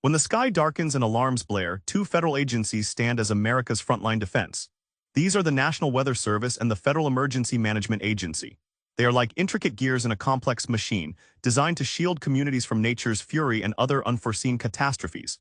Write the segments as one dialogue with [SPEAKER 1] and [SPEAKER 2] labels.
[SPEAKER 1] When the sky darkens and alarms blare, two federal agencies stand as America's frontline defense. These are the National Weather Service and the Federal Emergency Management Agency. They are like intricate gears in a complex machine, designed to shield communities from nature's fury and other unforeseen catastrophes.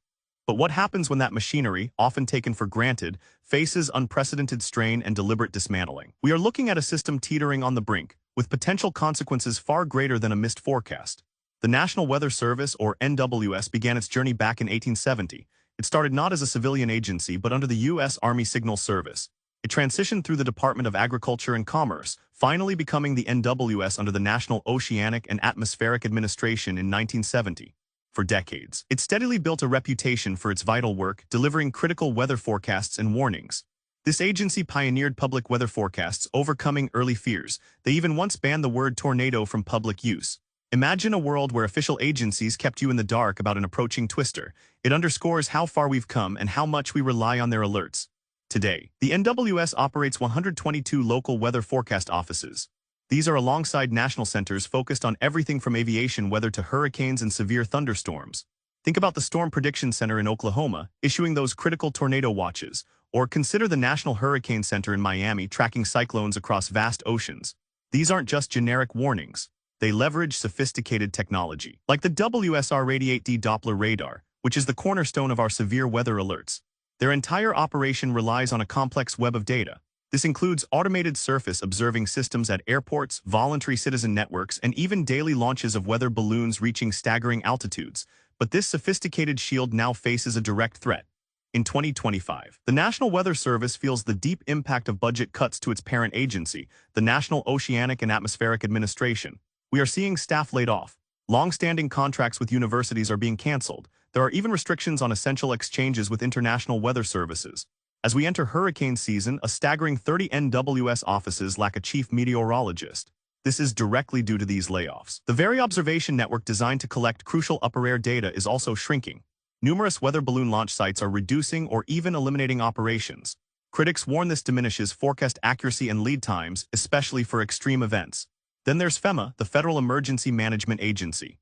[SPEAKER 1] But what happens when that machinery, often taken for granted, faces unprecedented strain and deliberate dismantling? We are looking at a system teetering on the brink, with potential consequences far greater than a missed forecast. The National Weather Service, or NWS, began its journey back in 1870. It started not as a civilian agency, but under the U.S. Army Signal Service. It transitioned through the Department of Agriculture and Commerce, finally becoming the NWS under the National Oceanic and Atmospheric Administration in 1970. For decades, it steadily built a reputation for its vital work, delivering critical weather forecasts and warnings. This agency pioneered public weather forecasts, overcoming early fears. They even once banned the word tornado from public use. Imagine a world where official agencies kept you in the dark about an approaching twister. It underscores how far we've come and how much we rely on their alerts. Today, the NWS operates 122 local weather forecast offices. These are alongside national centers focused on everything from aviation weather to hurricanes and severe thunderstorms. Think about the Storm Prediction Center in Oklahoma, issuing those critical tornado watches, or consider the National Hurricane Center in Miami tracking cyclones across vast oceans. These aren't just generic warnings. They leverage sophisticated technology, like the WSR-88D Doppler radar, which is the cornerstone of our severe weather alerts. Their entire operation relies on a complex web of data. This includes automated surface observing systems at airports, voluntary citizen networks, and even daily launches of weather balloons reaching staggering altitudes. But this sophisticated shield now faces a direct threat. In 2025, the National Weather Service feels the deep impact of budget cuts to its parent agency, the National Oceanic and Atmospheric Administration. We are seeing staff laid off. Long-standing contracts with universities are being canceled. There are even restrictions on essential exchanges with international weather services. As we enter hurricane season, a staggering 30 NWS offices lack a chief meteorologist. This is directly due to these layoffs. The very observation network designed to collect crucial upper-air data is also shrinking. Numerous weather balloon launch sites are reducing or even eliminating operations. Critics warn this diminishes forecast accuracy and lead times, especially for extreme events. Then there's FEMA, the Federal Emergency Management Agency.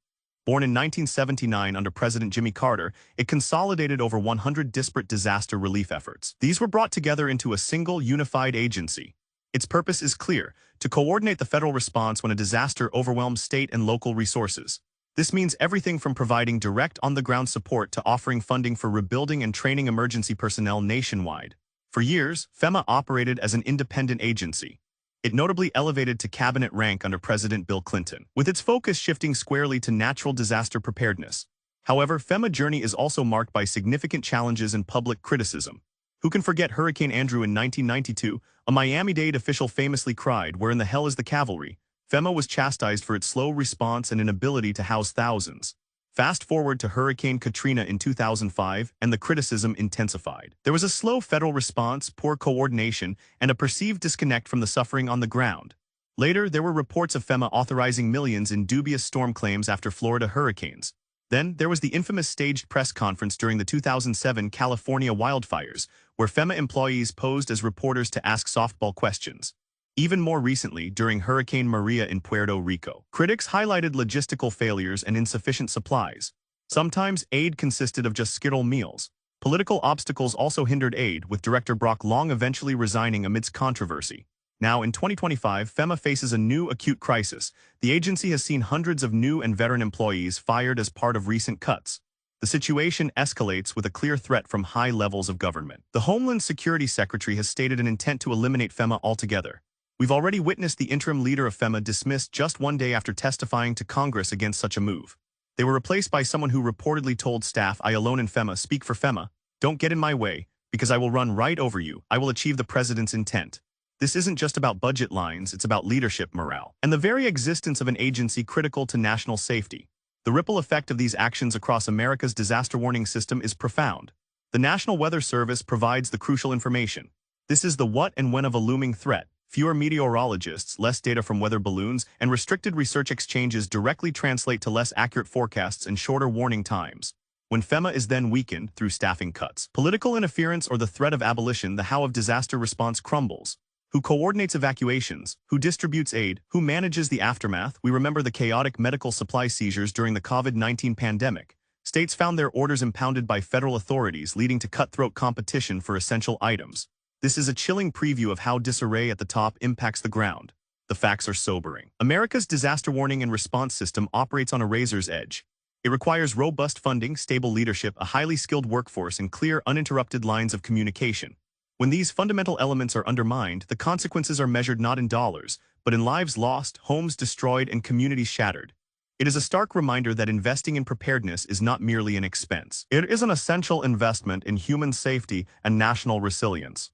[SPEAKER 1] Born in 1979 under President Jimmy Carter, it consolidated over 100 disparate disaster relief efforts. These were brought together into a single, unified agency. Its purpose is clear: to coordinate the federal response when a disaster overwhelms state and local resources. This means everything from providing direct on-the-ground support to offering funding for rebuilding and training emergency personnel nationwide. For years, FEMA operated as an independent agency. It notably elevated to cabinet rank under President Bill Clinton, with its focus shifting squarely to natural disaster preparedness. However, FEMA's journey is also marked by significant challenges and public criticism. Who can forget Hurricane Andrew in 1992? A Miami-Dade official famously cried, "Where in the hell is the cavalry?" FEMA was chastised for its slow response and inability to house thousands. Fast forward to Hurricane Katrina in 2005, and the criticism intensified. There was a slow federal response, poor coordination, and a perceived disconnect from the suffering on the ground. Later, there were reports of FEMA authorizing millions in dubious storm claims after Florida hurricanes. Then, there was the infamous staged press conference during the 2007 California wildfires, where FEMA employees posed as reporters to ask softball questions. Even more recently, during Hurricane Maria in Puerto Rico, critics highlighted logistical failures and insufficient supplies. Sometimes aid consisted of just Skittle meals. Political obstacles also hindered aid, with Director Brock Long eventually resigning amidst controversy. Now, in 2025, FEMA faces a new acute crisis. The agency has seen hundreds of new and veteran employees fired as part of recent cuts. The situation escalates with a clear threat from high levels of government. The Homeland Security Secretary has stated an intent to eliminate FEMA altogether. We've already witnessed the interim leader of FEMA dismissed just one day after testifying to Congress against such a move. They were replaced by someone who reportedly told staff, "I alone in FEMA speak for FEMA. Don't get in my way, because I will run right over you. I will achieve the president's intent." This isn't just about budget lines, it's about leadership morale, and the very existence of an agency critical to national safety. The ripple effect of these actions across America's disaster warning system is profound. The National Weather Service provides the crucial information. This is the what and when of a looming threat. Fewer meteorologists, less data from weather balloons, and restricted research exchanges directly translate to less accurate forecasts and shorter warning times. When FEMA is then weakened through staffing cuts, political interference, or the threat of abolition, the how of disaster response crumbles. Who coordinates evacuations? Who distributes aid? Who manages the aftermath? We remember the chaotic medical supply seizures during the COVID-19 pandemic. States found their orders impounded by federal authorities, leading to cutthroat competition for essential items. This is a chilling preview of how disarray at the top impacts the ground. The facts are sobering. America's disaster warning and response system operates on a razor's edge. It requires robust funding, stable leadership, a highly skilled workforce, and clear, uninterrupted lines of communication. When these fundamental elements are undermined, the consequences are measured not in dollars, but in lives lost, homes destroyed, and communities shattered. It is a stark reminder that investing in preparedness is not merely an expense. It is an essential investment in human safety and national resilience.